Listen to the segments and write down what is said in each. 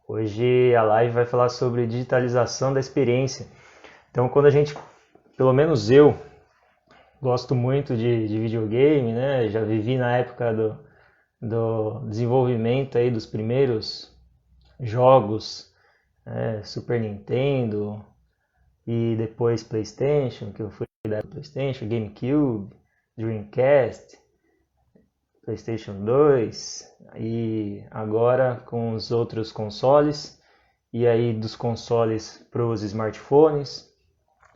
Hoje a live vai falar sobre digitalização da experiência. Então, quando a gente, pelo menos eu, gosto muito de videogame, né? Já vivi na época do desenvolvimento aí dos primeiros jogos, né? Super Nintendo e depois PlayStation, que eu fui da PlayStation, GameCube, Dreamcast, PlayStation 2 e agora com os outros consoles e aí dos consoles para os smartphones,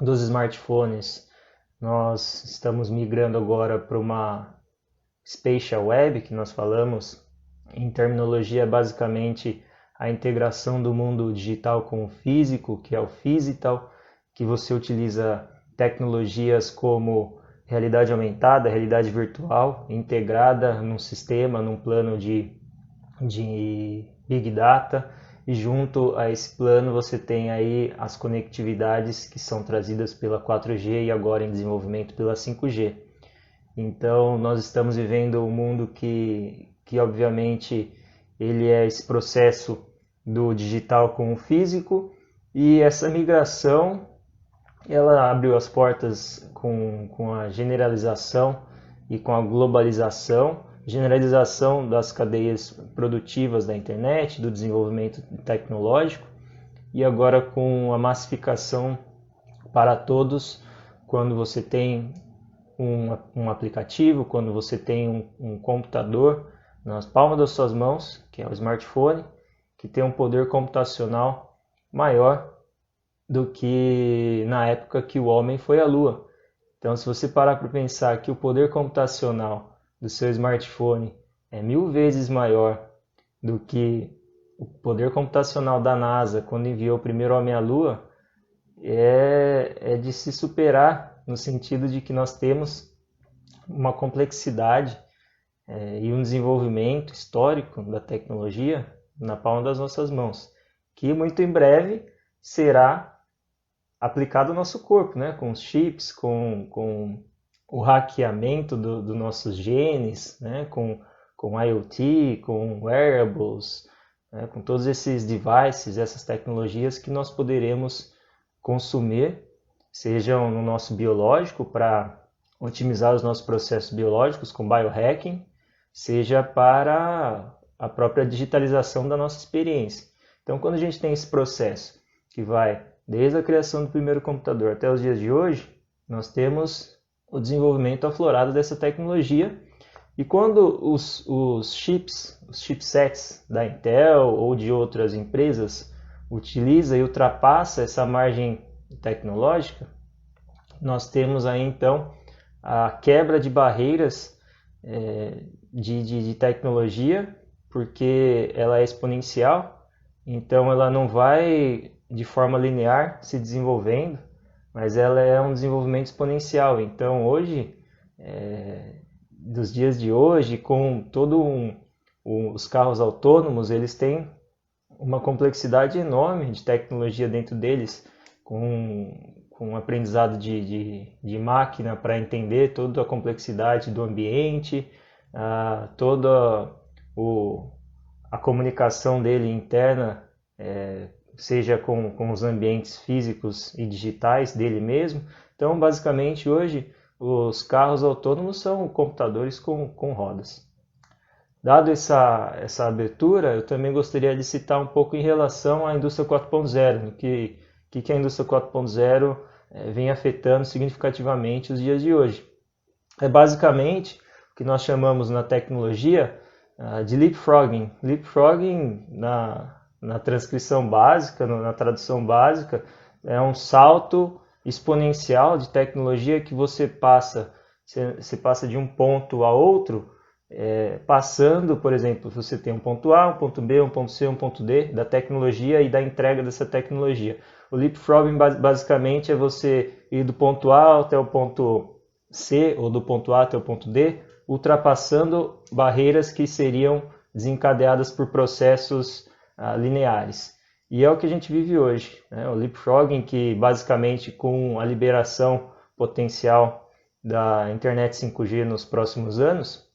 dos smartphones nós estamos migrando agora para uma Spatial Web, que nós falamos em terminologia basicamente a integração do mundo digital com o físico, que é o physical, que você utiliza tecnologias como realidade aumentada, realidade virtual, integrada num sistema, num plano de Big Data, e junto a esse plano você tem aí as conectividades que são trazidas pela 4G e agora em desenvolvimento pela 5G. Então nós estamos vivendo um mundo que obviamente ele é esse processo do digital com o físico, e essa migração ela abriu as portas com a generalização e com a globalização, generalização das cadeias produtivas da internet, do desenvolvimento tecnológico, e agora com a massificação para todos, quando você tem um aplicativo, quando você tem um computador nas palmas das suas mãos, que é o smartphone, que tem um poder computacional maior do que na época que o homem foi à Lua. Então, se você parar para pensar que o poder computacional do seu smartphone é 1000 vezes maior do que o poder computacional da NASA quando enviou o primeiro homem à Lua, é de se superar no sentido de que nós temos uma complexidade e um desenvolvimento histórico da tecnologia na palma das nossas mãos, que muito em breve será aplicado ao nosso corpo, né? Com os chips, com o hackeamento dos nossos genes, né? Com IoT, com wearables, né? Com todos esses devices, essas tecnologias que nós poderemos consumir, sejam no nosso biológico para otimizar os nossos processos biológicos com biohacking, seja para a própria digitalização da nossa experiência. Então, quando a gente tem esse processo que vai desde a criação do primeiro computador até os dias de hoje, nós temos o desenvolvimento aflorado dessa tecnologia. E quando os chipsets da Intel ou de outras empresas utiliza e ultrapassa essa margem tecnológica, nós temos aí então a quebra de barreiras de tecnologia, porque ela é exponencial, então ela não vai de forma linear se desenvolvendo, mas ela é um desenvolvimento exponencial. Então hoje, dos dias de hoje, com os carros autônomos, eles têm uma complexidade enorme de tecnologia dentro deles, com um aprendizado de máquina para entender toda a complexidade do ambiente, toda a comunicação dele interna, seja com os ambientes físicos e digitais dele mesmo. Então, basicamente, hoje, os carros autônomos são computadores com rodas. Dado essa abertura, eu também gostaria de citar um pouco em relação à indústria 4.0, que a indústria 4.0 vem afetando significativamente os dias de hoje. É basicamente o que nós chamamos na tecnologia de leapfrogging. Leapfrogging, na transcrição básica, na tradução básica, é um salto exponencial de tecnologia que você passa de um ponto a outro, passando, por exemplo, você tem um ponto A, um ponto B, um ponto C, um ponto D da tecnologia e da entrega dessa tecnologia. O leapfrogging basicamente é você ir do ponto A até o ponto C ou do ponto A até o ponto D, ultrapassando barreiras que seriam desencadeadas por processos lineares. E é o que a gente vive hoje, né? O leapfrogging, que basicamente com a liberação potencial da internet 5G nos próximos anos,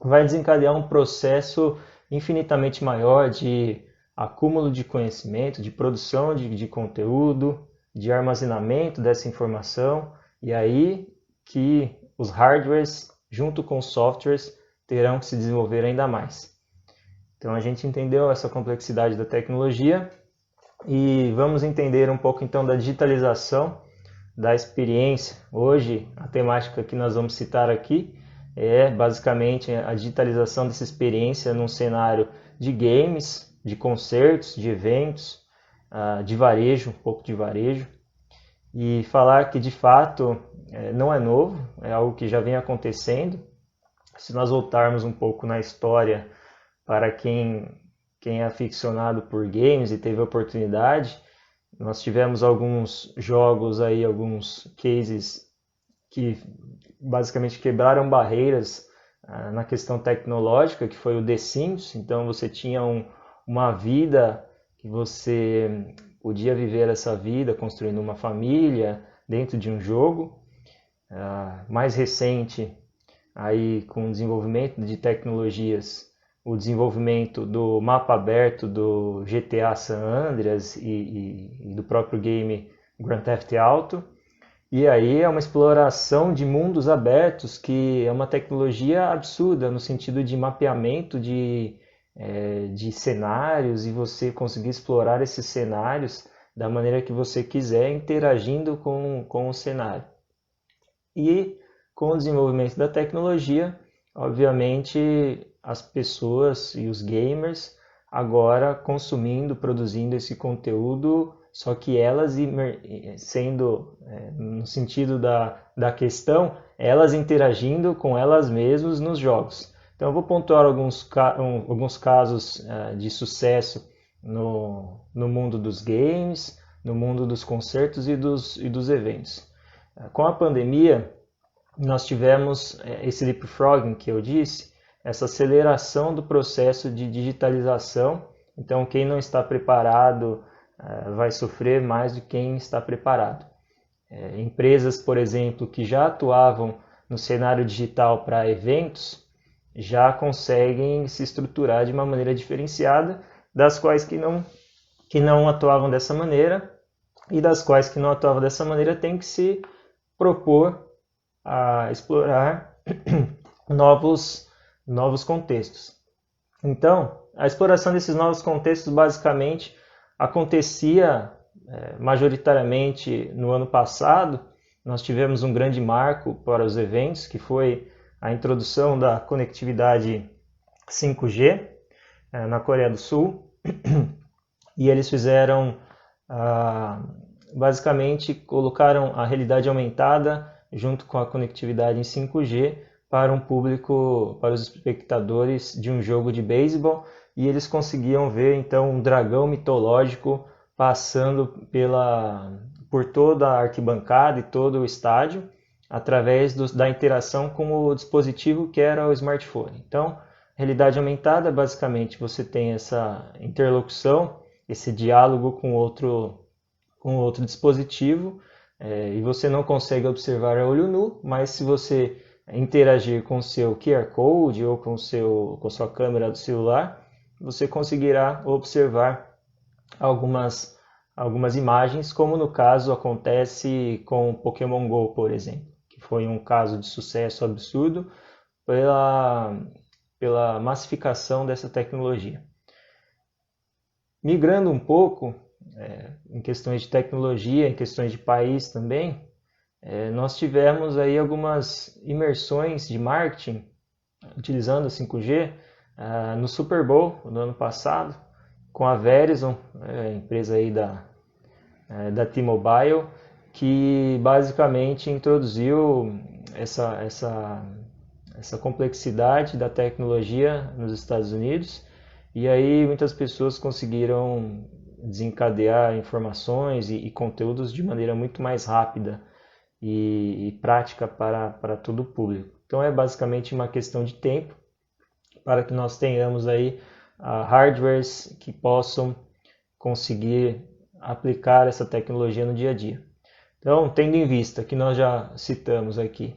vai desencadear um processo infinitamente maior de acúmulo de conhecimento, de produção de conteúdo, de armazenamento dessa informação, e aí que os hardwares, junto com os softwares, terão que se desenvolver ainda mais. Então a gente entendeu essa complexidade da tecnologia e vamos entender um pouco então da digitalização da experiência. Hoje a temática que nós vamos citar aqui é basicamente a digitalização dessa experiência num cenário de games, de concertos, de eventos, de varejo, um pouco de varejo, e falar que de fato não é novo, é algo que já vem acontecendo. Se nós voltarmos um pouco na história para quem é aficionado por games e teve a oportunidade, nós tivemos alguns jogos aí, alguns cases que basicamente quebraram barreiras na questão tecnológica, que foi o The Sims. Então você tinha uma vida que você podia viver essa vida construindo uma família dentro de um jogo. Mais recente, aí com o desenvolvimento de tecnologias, o desenvolvimento do mapa aberto do GTA San Andreas e do próprio game Grand Theft Auto. E aí é uma exploração de mundos abertos que é uma tecnologia absurda no sentido de mapeamento de cenários e você conseguir explorar esses cenários da maneira que você quiser, interagindo com o cenário. E com o desenvolvimento da tecnologia, obviamente as pessoas e os gamers agora consumindo, produzindo esse conteúdo, só que elas sendo, no sentido da questão, elas interagindo com elas mesmas nos jogos. Então eu vou pontuar alguns casos de sucesso no mundo dos games, no mundo dos concertos e dos eventos. Com a pandemia, nós tivemos esse leapfrogging que eu disse, essa aceleração do processo de digitalização. Então quem não está preparado vai sofrer mais do que quem está preparado. Empresas, por exemplo, que já atuavam no cenário digital para eventos, já conseguem se estruturar de uma maneira diferenciada, das quais que não atuavam dessa maneira, e das quais que não atuavam dessa maneira têm que se propor a explorar novos contextos. Então, a exploração desses novos contextos basicamente acontecia majoritariamente no ano passado. Nós tivemos um grande marco para os eventos, que foi a introdução da conectividade 5G na Coreia do Sul, e eles fizeram, basicamente, colocaram a realidade aumentada junto com a conectividade em 5G para um público, para os espectadores de um jogo de beisebol, e eles conseguiam ver então um dragão mitológico passando por toda a arquibancada e todo o estádio, através da interação com o dispositivo que era o smartphone. Então, realidade aumentada, basicamente, você tem essa interlocução, esse diálogo com outro dispositivo, e você não consegue observar a olho nu, mas se você interagir com o seu QR Code ou com sua câmera do celular, você conseguirá observar algumas imagens, como no caso acontece com o Pokémon Go, por exemplo, que foi um caso de sucesso absurdo pela massificação dessa tecnologia. Migrando um pouco, em questões de tecnologia, em questões de país também, nós tivemos aí algumas imersões de marketing utilizando a 5G no Super Bowl do ano passado, com a Verizon, empresa aí da T-Mobile, que basicamente introduziu essa complexidade da tecnologia nos Estados Unidos, e aí muitas pessoas conseguiram desencadear informações e conteúdos de maneira muito mais rápida e prática para todo o público. Então é basicamente uma questão de tempo para que nós tenhamos aí hardwares que possam conseguir aplicar essa tecnologia no dia a dia. Então, tendo em vista que nós já citamos aqui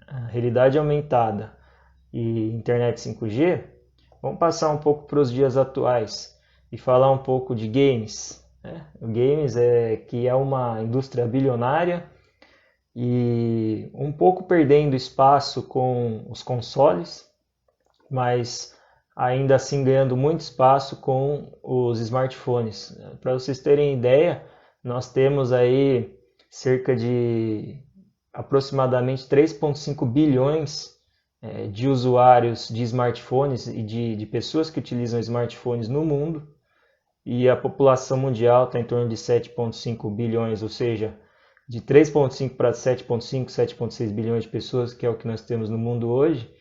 a realidade aumentada e internet 5G, vamos passar um pouco para os dias atuais. e falar um pouco de games, né? O games que é uma indústria bilionária e um pouco perdendo espaço com os consoles, mas ainda assim ganhando muito espaço com os smartphones. Para vocês terem ideia, nós temos aí cerca de aproximadamente 3,5 bilhões de usuários de smartphones e de pessoas que utilizam smartphones no mundo, e a população mundial está em torno de 7,5 bilhões, ou seja, de 3,5 para 7,5, 7,6 bilhões de pessoas, que é o que nós temos no mundo hoje.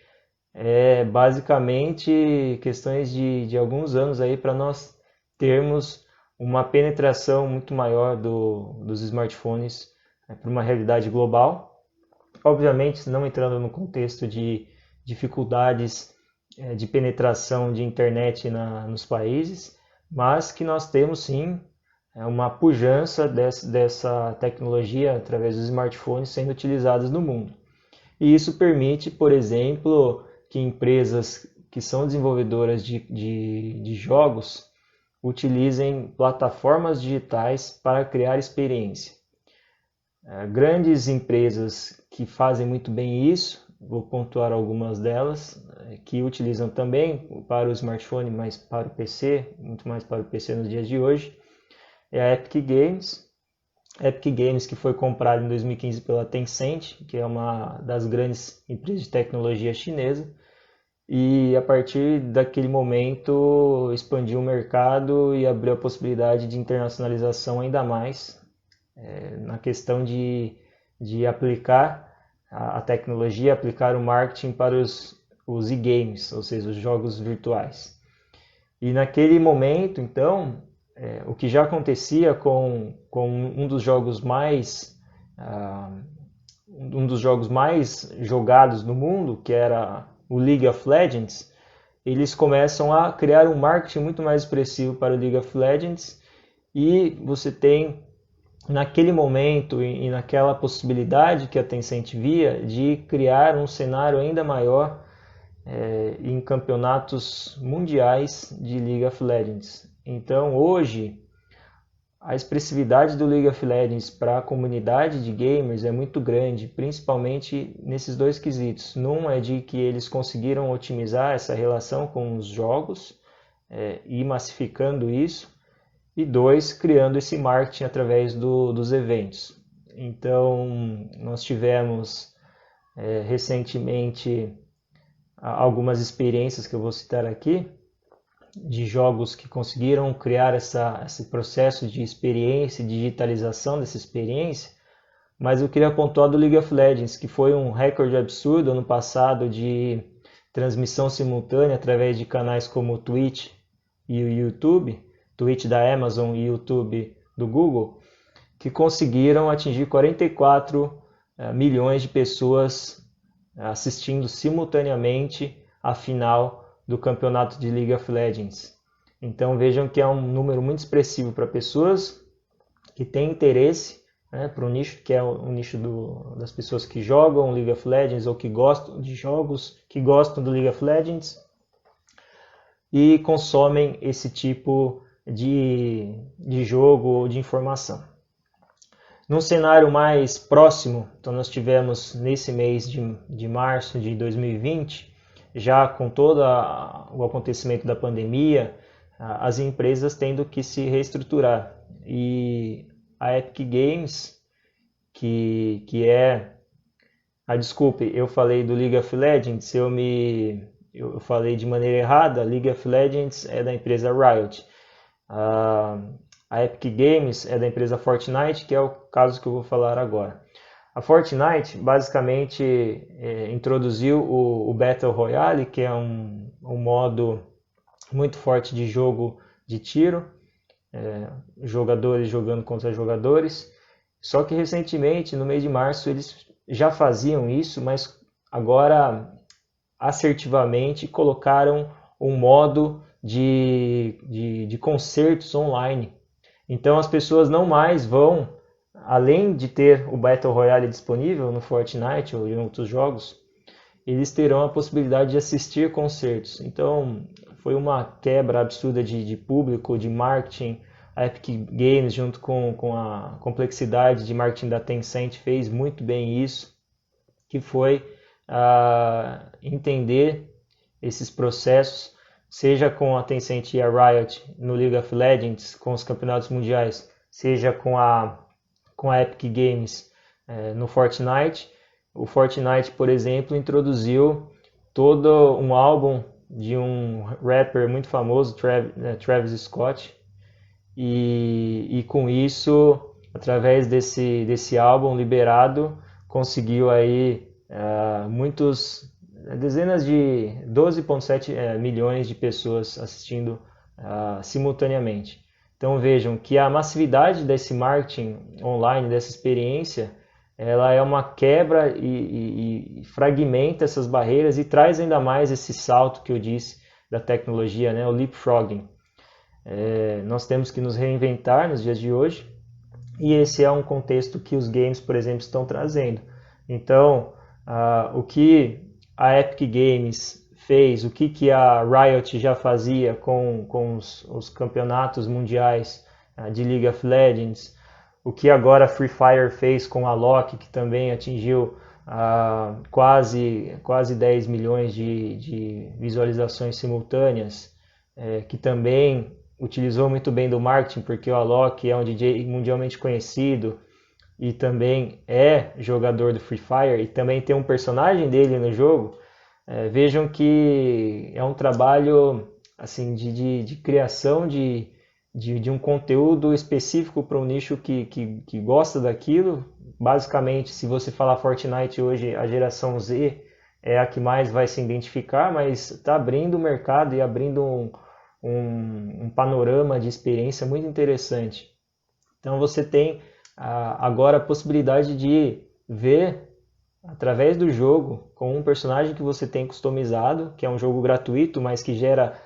É basicamente questões de alguns anos aí para nós termos uma penetração muito maior dos smartphones para uma realidade global. Obviamente, não entrando no contexto de dificuldades de penetração de internet nos países, mas que nós temos sim uma pujança dessa tecnologia através dos smartphones sendo utilizadas no mundo. E isso permite, por exemplo, que empresas que são desenvolvedoras de jogos utilizem plataformas digitais para criar experiência. Grandes empresas que fazem muito bem isso, vou pontuar algumas delas, que utilizam também para o smartphone, mas para o PC, muito mais para o PC nos dias de hoje, é a Epic Games. Epic Games, que foi comprada em 2015 pela Tencent, que é uma das grandes empresas de tecnologia chinesa, e a partir daquele momento expandiu o mercado e abriu a possibilidade de internacionalização ainda mais na questão de aplicar a tecnologia, aplicar o marketing para os e-games, ou seja, os jogos virtuais. E naquele momento, então, o que já acontecia com um dos jogos mais jogados no mundo, que era o League of Legends, eles começam a criar um marketing muito mais expressivo para o League of Legends, e você tem naquele momento e naquela possibilidade que a Tencent via de criar um cenário ainda maior em campeonatos mundiais de League of Legends. Então hoje a expressividade do League of Legends para a comunidade de gamers é muito grande, principalmente nesses dois quesitos. Num é de que eles conseguiram otimizar essa relação com os jogos e massificando isso, e dois, criando esse marketing através dos eventos. Então nós tivemos recentemente algumas experiências que eu vou citar aqui, de jogos que conseguiram criar esse processo de experiência, digitalização dessa experiência, mas eu queria pontuar do League of Legends, que foi um recorde absurdo ano passado de transmissão simultânea através de canais como o Twitch e o YouTube, Twitch da Amazon e YouTube do Google, que conseguiram atingir 44 milhões de pessoas assistindo simultaneamente a final do campeonato de League of Legends. Então vejam que é um número muito expressivo para pessoas que têm interesse, para um nicho que é o nicho das pessoas que jogam League of Legends ou que gostam de jogos, que gostam do League of Legends e consomem esse tipo de jogo ou de informação. Num cenário mais próximo, então nós tivemos nesse mês de março de 2020, já com todo o acontecimento da pandemia, as empresas tendo que se reestruturar. E a Epic Games, que é... desculpe, eu falei do League of Legends, eu falei de maneira errada. League of Legends é da empresa Riot. A Epic Games é da empresa Fortnite, que é o caso que eu vou falar agora. A Fortnite basicamente introduziu o Battle Royale, que é um modo muito forte de jogo de tiro, jogadores jogando contra jogadores. Só que recentemente, no mês de março, eles já faziam isso, mas agora assertivamente colocaram um modo de concertos online. Então as pessoas não mais vão, além de ter o Battle Royale disponível no Fortnite ou em outros jogos, eles terão a possibilidade de assistir concertos. Então foi uma quebra absurda de público, de marketing. A Epic Games, junto com a complexidade de marketing da Tencent, fez muito bem isso, que foi entender esses processos, seja com a Tencent e a Riot no League of Legends, com os campeonatos mundiais, seja com a Epic Games no Fortnite. O Fortnite, por exemplo, introduziu todo um álbum de um rapper muito famoso, Travis Scott, e com isso, através desse álbum liberado, conseguiu aí dezenas de 12,7 milhões de pessoas assistindo simultaneamente. Então vejam que a massividade desse marketing online, dessa experiência, ela é uma quebra e fragmenta essas barreiras e traz ainda mais esse salto que eu disse da tecnologia, né, o leapfrogging. Nós temos que nos reinventar nos dias de hoje, e esse é um contexto que os games, por exemplo, estão trazendo. Então, o que a Epic Games fez, o que a Riot já fazia com os campeonatos mundiais de League of Legends, o que agora a Free Fire fez com a Loki, que também atingiu quase 10 milhões de visualizações simultâneas, que também utilizou muito bem do marketing, porque o Alok é um DJ mundialmente conhecido e também é jogador do Free Fire e também tem um personagem dele no jogo. Vejam que é um trabalho assim de criação de um conteúdo específico para um nicho que gosta daquilo. Basicamente, se você falar Fortnite hoje, a geração Z é a que mais vai se identificar, mas está abrindo o mercado e abrindo um panorama de experiência muito interessante. Então você tem agora a possibilidade de ver através do jogo, com um personagem que você tem customizado, que é um jogo gratuito, mas que gera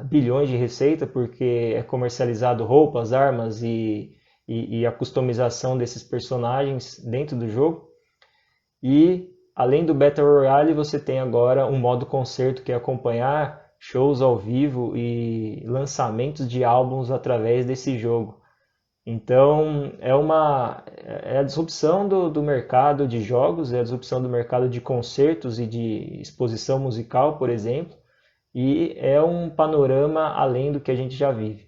bilhões de receita, porque é comercializado roupas, armas e a customização desses personagens dentro do jogo. E além do Battle Royale, você tem agora um modo concerto, que é acompanhar shows ao vivo e lançamentos de álbuns através desse jogo. Então é a disrupção do mercado de jogos, é a disrupção do mercado de concertos e de exposição musical, por exemplo, e é um panorama além do que a gente já vive.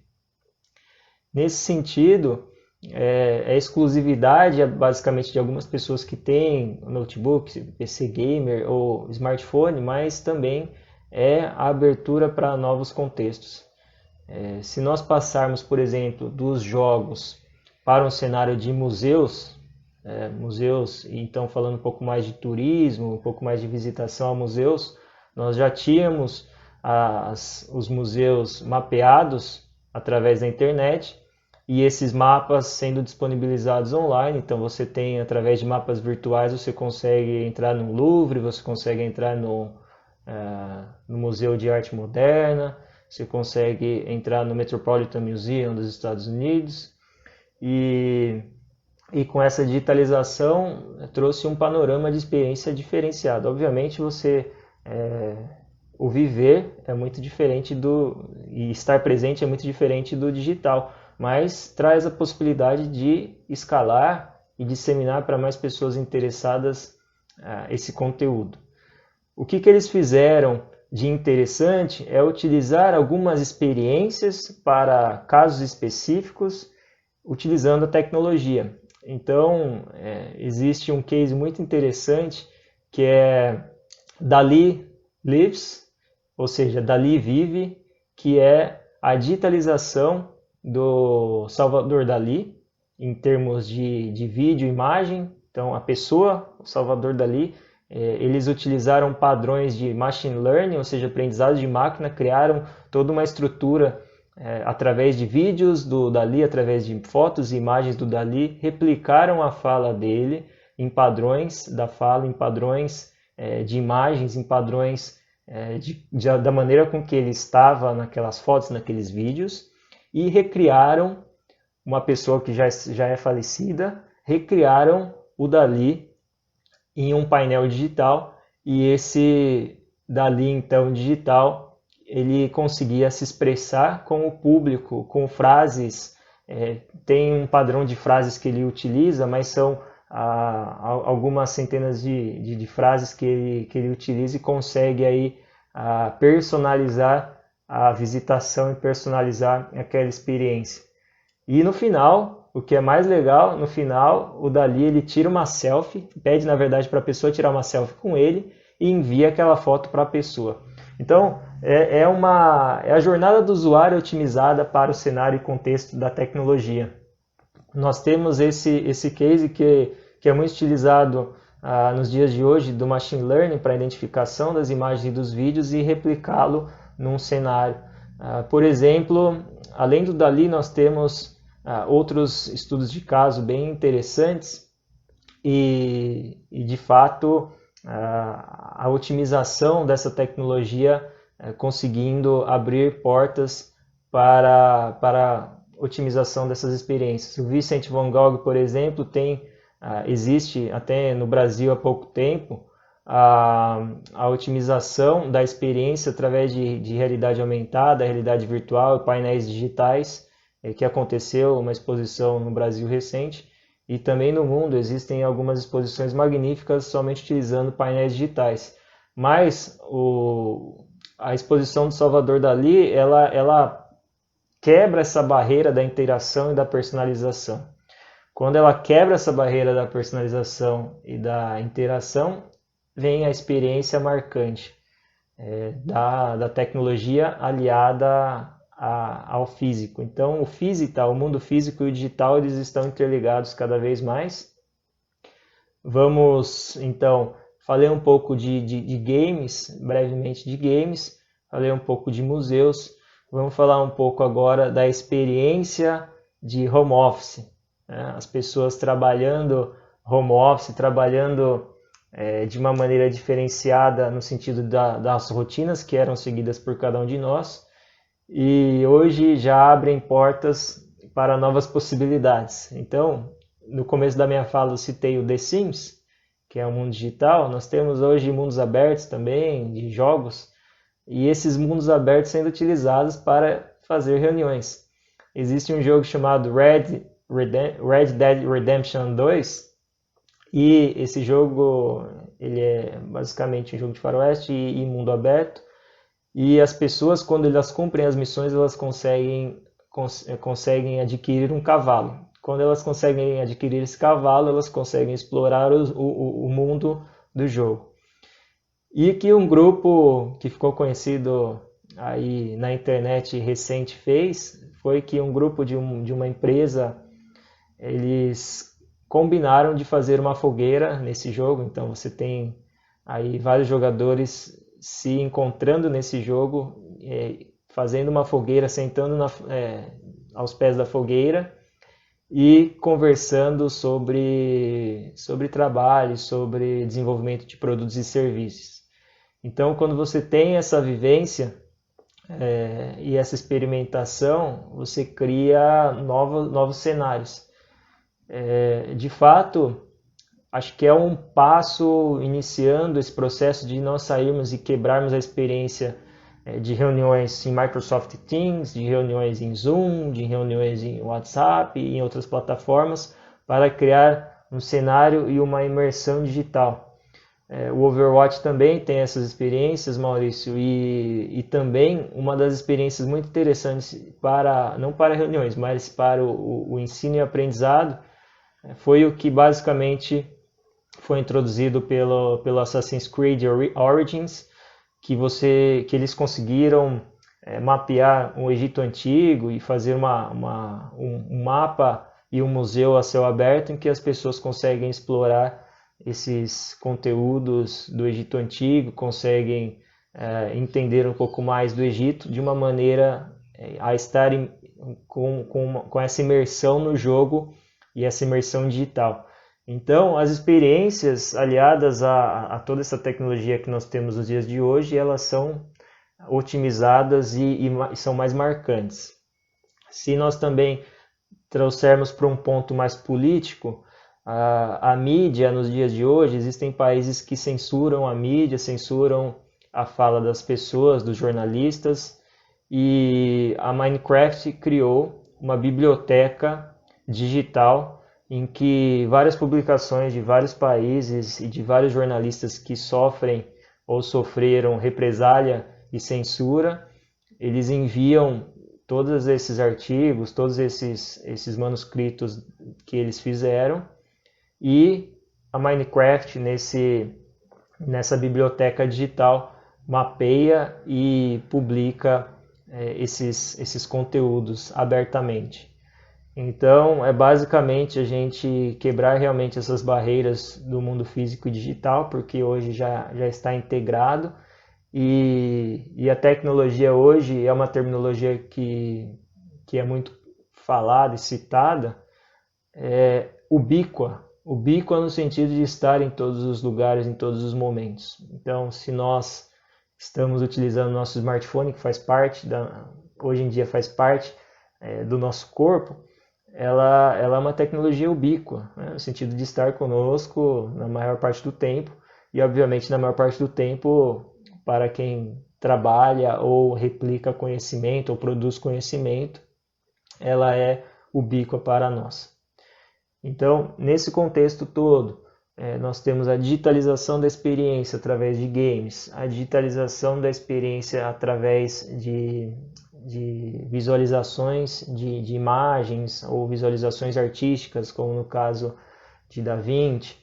Nesse sentido, é exclusividade basicamente de algumas pessoas que têm notebook, PC gamer ou smartphone, mas também é a abertura para novos contextos. Se nós passarmos, por exemplo, dos jogos para um cenário de museus, então falando um pouco mais de turismo, um pouco mais de visitação a museus, nós já tínhamos os museus mapeados através da internet e esses mapas sendo disponibilizados online. Então você tem, através de mapas virtuais, você consegue entrar no Louvre, você consegue entrar no Museu de Arte Moderna, você consegue entrar no Metropolitan Museum dos Estados Unidos, e com essa digitalização trouxe um panorama de experiência diferenciado. Obviamente o viver é muito diferente e estar presente é muito diferente do digital, mas traz a possibilidade de escalar e disseminar para mais pessoas interessadas esse conteúdo. O que eles fizeram de interessante é utilizar algumas experiências para casos específicos, utilizando a tecnologia. Então, existe um case muito interessante que é Dali Lives, ou seja, Dali Vive, que é a digitalização do Salvador Dali, em termos de vídeo e imagem. Então, a pessoa, o Salvador Dali, eles utilizaram padrões de machine learning, ou seja, aprendizado de máquina, criaram toda uma estrutura através de vídeos do Dali, através de fotos e imagens do Dali, replicaram a fala dele em padrões da fala, em padrões de imagens, em padrões da maneira com que ele estava naquelas fotos, naqueles vídeos, e recriaram uma pessoa que já é falecida, recriaram o Dali em um painel digital, e esse Dali então digital ele conseguia se expressar com o público, com frases, tem um padrão de frases que ele utiliza, mas são algumas centenas de frases que ele utiliza e consegue aí personalizar a visitação e personalizar aquela experiência. E no final, o que é mais legal, no final o Dalí ele tira uma selfie, pede na verdade para a pessoa tirar uma selfie com ele e envia aquela foto para a pessoa. Então é a jornada do usuário otimizada para o cenário e contexto da tecnologia. Nós temos esse case que é muito utilizado nos dias de hoje do machine learning para a identificação das imagens e dos vídeos e replicá-lo num cenário. Por exemplo, além do Dalí, nós temos outros estudos de caso bem interessantes e de fato, a otimização dessa tecnologia conseguindo abrir portas para a otimização dessas experiências. O Vincent van Gogh, por exemplo, existe até no Brasil há pouco tempo a otimização da experiência através de realidade aumentada, realidade virtual e painéis digitais, que aconteceu uma exposição no Brasil recente, e também no mundo existem algumas exposições magníficas somente utilizando painéis digitais. Mas a exposição do Salvador Dalí, ela quebra essa barreira da interação e da personalização. Quando ela quebra essa barreira da personalização e da interação, vem a experiência marcante da tecnologia aliada ao físico. Então, o mundo físico e o digital, eles estão interligados cada vez mais. Vamos, então, falei um pouco de games, brevemente de games, falei um pouco de museus, vamos falar um pouco agora da experiência de home office. As pessoas trabalhando home office, trabalhando de uma maneira diferenciada no sentido das rotinas que eram seguidas por cada um de nós, e hoje já abrem portas para novas possibilidades. Então, no começo da minha fala eu citei o The Sims, que é um mundo digital. Nós temos hoje mundos abertos também, de jogos, e esses mundos abertos sendo utilizados para fazer reuniões. Existe um jogo chamado Red Dead Redemption 2, e esse jogo ele é basicamente um jogo de faroeste e mundo aberto. E as pessoas, quando elas cumprem as missões, elas conseguem adquirir um cavalo. Quando elas conseguem adquirir esse cavalo, elas conseguem explorar o mundo do jogo. E que um grupo que ficou conhecido aí na internet recente fez, foi que um grupo de uma empresa, eles combinaram de fazer uma fogueira nesse jogo. Então você tem aí vários jogadores se encontrando nesse jogo, fazendo uma fogueira, sentando aos pés da fogueira e conversando sobre trabalho, sobre desenvolvimento de produtos e serviços. Então, quando você tem essa vivência e essa experimentação, você cria novos cenários. De fato, acho que é um passo iniciando esse processo de nós sairmos e quebrarmos a experiência de reuniões em Microsoft Teams, de reuniões em Zoom, de reuniões em WhatsApp e em outras plataformas, para criar um cenário e uma imersão digital. O Overwatch também tem essas experiências, Maurício, e também uma das experiências muito interessantes, não para reuniões, mas para o ensino e aprendizado, foi o que basicamente foi introduzido pelo Assassin's Creed Origins, que eles conseguiram mapear o Egito Antigo e fazer um mapa e um museu a céu aberto em que as pessoas conseguem explorar esses conteúdos do Egito Antigo, conseguem entender um pouco mais do Egito de uma maneira a estarem com essa imersão no jogo e essa imersão digital. Então, as experiências aliadas a toda essa tecnologia que nós temos nos dias de hoje, elas são otimizadas e são mais marcantes. Se nós também trouxermos para um ponto mais político, a mídia nos dias de hoje, existem países que censuram a mídia, censuram a fala das pessoas, dos jornalistas, e a Minecraft criou uma biblioteca digital em que várias publicações de vários países e de vários jornalistas que sofrem ou sofreram represália e censura, eles enviam todos esses artigos, todos esses manuscritos que eles fizeram, e a Minecraft nessa biblioteca digital mapeia e publica esses conteúdos abertamente. Então, é basicamente a gente quebrar realmente essas barreiras do mundo físico e digital, porque hoje já está integrado, e a tecnologia hoje é uma terminologia que é muito falada e citada, ubíqua no sentido de estar em todos os lugares, em todos os momentos. Então, se nós estamos utilizando nosso smartphone, que faz parte, hoje em dia faz parte do nosso corpo, ela é uma tecnologia ubíqua, né, no sentido de estar conosco na maior parte do tempo, e obviamente na maior parte do tempo para quem trabalha ou replica conhecimento ou produz conhecimento, ela é ubíqua para nós. Então, nesse contexto todo, nós temos a digitalização da experiência através de games, a digitalização da experiência através de visualizações de imagens ou visualizações artísticas, como no caso de Da Vinci,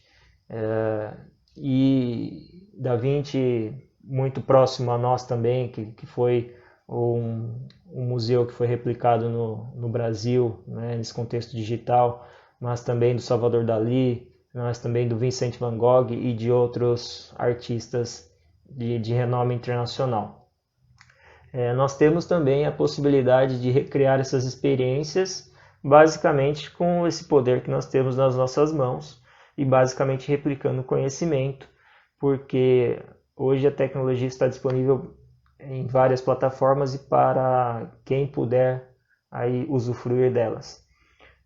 e Da Vinci muito próximo a nós também, que foi um museu que foi replicado no Brasil, né, nesse contexto digital, mas também do Salvador Dalí, mas também do Vincent van Gogh e de outros artistas de renome internacional. Nós temos também a possibilidade de recriar essas experiências, basicamente com esse poder que nós temos nas nossas mãos e basicamente replicando conhecimento, porque hoje a tecnologia está disponível em várias plataformas e para quem puder aí usufruir delas.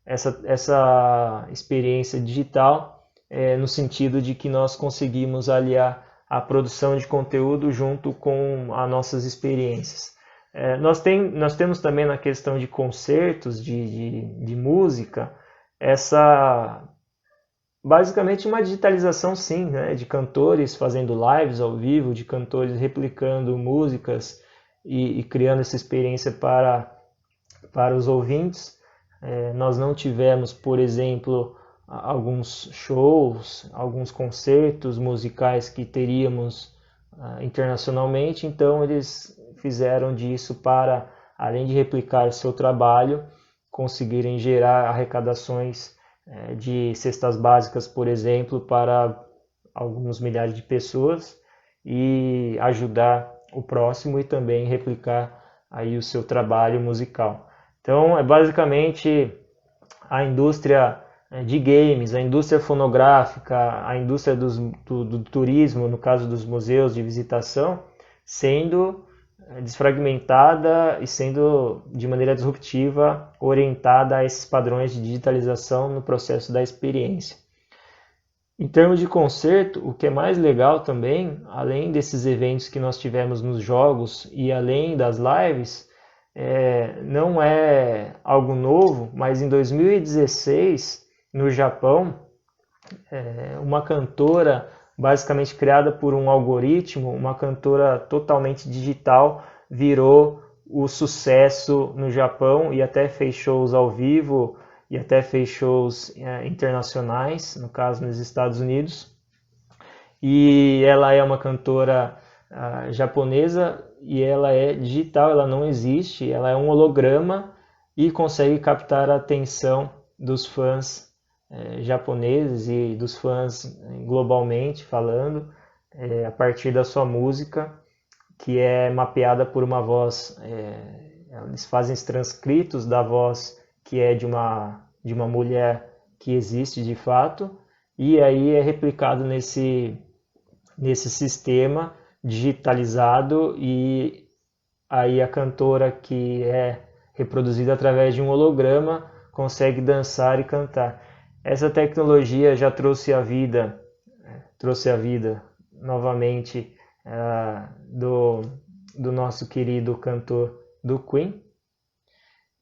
Essa experiência digital no sentido de que nós conseguimos aliar a produção de conteúdo junto com as nossas experiências. Nós temos também na questão de concertos, de música, basicamente uma digitalização sim, né, de cantores fazendo lives ao vivo, de cantores replicando músicas e criando essa experiência para os ouvintes. Nós não tivemos, por exemplo, alguns shows, alguns concertos musicais que teríamos internacionalmente, então eles fizeram disso para, além de replicar o seu trabalho, conseguirem gerar arrecadações de cestas básicas, por exemplo, para alguns milhares de pessoas e ajudar o próximo e também replicar aí o seu trabalho musical. Então, é basicamente a indústria de games, a indústria fonográfica, a indústria do turismo, no caso dos museus de visitação, sendo desfragmentada e sendo de maneira disruptiva orientada a esses padrões de digitalização no processo da experiência. Em termos de concerto, o que é mais legal também, além desses eventos que nós tivemos nos jogos e além das lives, não é algo novo, mas em 2016, no Japão, uma cantora basicamente criada por um algoritmo, uma cantora totalmente digital, virou o sucesso no Japão e até fez shows ao vivo e até fez shows internacionais, no caso nos Estados Unidos. E ela é uma cantora japonesa e ela é digital, ela não existe, ela é um holograma e consegue captar a atenção dos fãs japoneses e dos fãs globalmente falando a partir da sua música, que é mapeada por uma voz, eles fazem os transcritos da voz que é de uma mulher que existe de fato, e aí é replicado nesse sistema digitalizado, e aí a cantora, que é reproduzida através de um holograma, consegue dançar e cantar. Essa tecnologia já trouxe à vida novamente do nosso querido cantor do Queen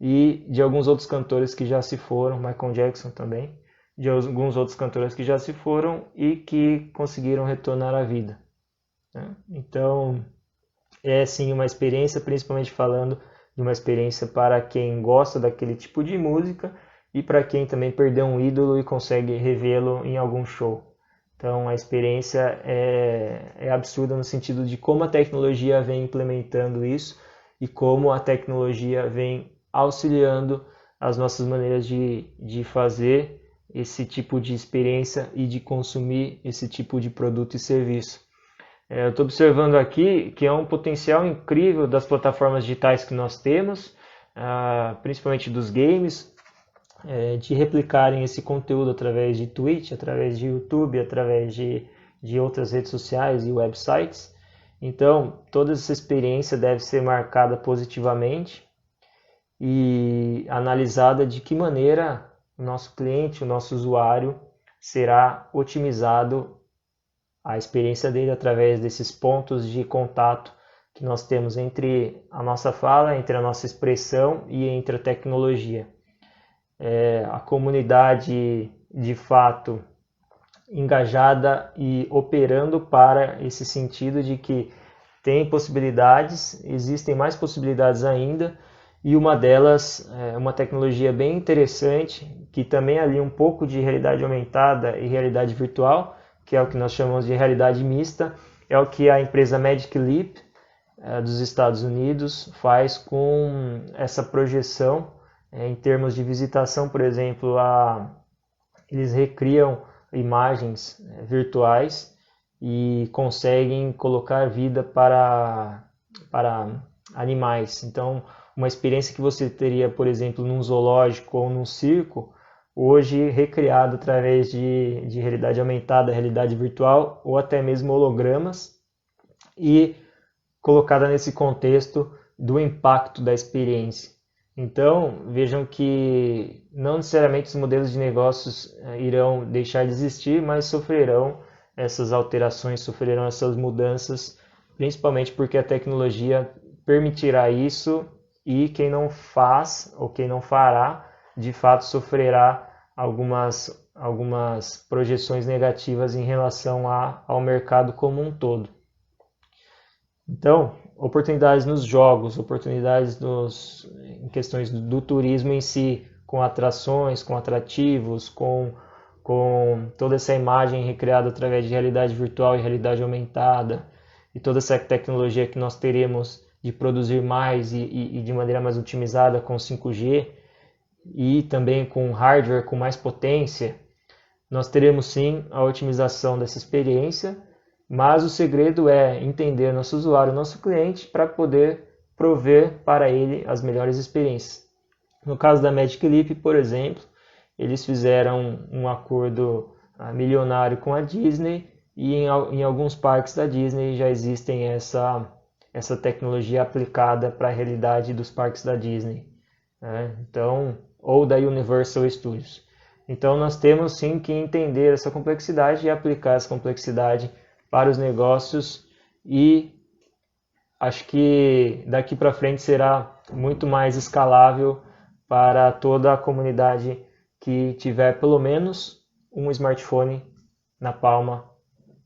e de alguns outros cantores que já se foram, Michael Jackson também, de alguns outros cantores que já se foram e que conseguiram retornar à vida, né? Então, é sim uma experiência, principalmente falando de uma experiência para quem gosta daquele tipo de música e para quem também perdeu um ídolo e consegue revê-lo em algum show. Então a experiência é absurda no sentido de como a tecnologia vem implementando isso e como a tecnologia vem auxiliando as nossas maneiras de fazer esse tipo de experiência e de consumir esse tipo de produto e serviço. Eu estou observando aqui que é um potencial incrível das plataformas digitais que nós temos, principalmente dos games, de replicarem esse conteúdo através de Twitch, através de YouTube, através de outras redes sociais e websites. Então, toda essa experiência deve ser marcada positivamente e analisada de que maneira o nosso cliente, o nosso usuário, será otimizado a experiência dele através desses pontos de contato que nós temos entre a nossa fala, entre a nossa expressão e entre a tecnologia. A comunidade de fato engajada e operando para esse sentido de que tem possibilidades, existem mais possibilidades ainda, e uma delas é uma tecnologia bem interessante que também alia um pouco de realidade aumentada e realidade virtual, que é o que nós chamamos de realidade mista, é o que a empresa Magic Leap dos Estados Unidos faz com essa projeção em termos de visitação, por exemplo, eles recriam imagens virtuais e conseguem colocar vida para animais. Então, uma experiência que você teria, por exemplo, num zoológico ou num circo, hoje recriado através de realidade aumentada, realidade virtual ou até mesmo hologramas e colocada nesse contexto do impacto da experiência. Então, vejam que não necessariamente os modelos de negócios irão deixar de existir, mas sofrerão essas alterações, sofrerão essas mudanças, principalmente porque a tecnologia permitirá isso e quem não faz ou quem não fará, de fato sofrerá algumas projeções negativas em relação ao mercado como um todo. Então, oportunidades nos jogos, oportunidades em questões do turismo em si, com atrações, com atrativos, com toda essa imagem recriada através de realidade virtual e realidade aumentada, e toda essa tecnologia que nós teremos de produzir mais e de maneira mais otimizada com 5G, e também com hardware com mais potência, nós teremos sim a otimização dessa experiência, mas o segredo é entender nosso usuário, nosso cliente, para poder prover para ele as melhores experiências. No caso da Magic Leap, por exemplo, eles fizeram um acordo milionário com a Disney e em alguns parques da Disney já existem essa tecnologia aplicada para a realidade dos parques da Disney, né? Então, ou da Universal Studios. Então nós temos sim que entender essa complexidade e aplicar essa complexidade para os negócios, e acho que daqui para frente será muito mais escalável para toda a comunidade que tiver pelo menos um smartphone na palma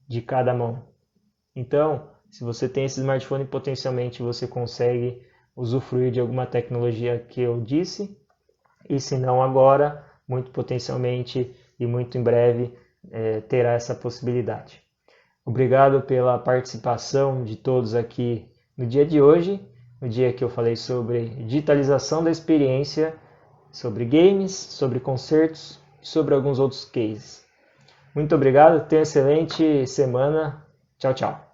de cada mão. Então, se você tem esse smartphone, potencialmente você consegue usufruir de alguma tecnologia que eu disse, e se não agora, muito potencialmente e muito em breve terá essa possibilidade. Obrigado pela participação de todos aqui no dia de hoje, no dia que eu falei sobre digitalização da experiência, sobre games, sobre concertos e sobre alguns outros cases. Muito obrigado, tenha uma excelente semana. Tchau, tchau.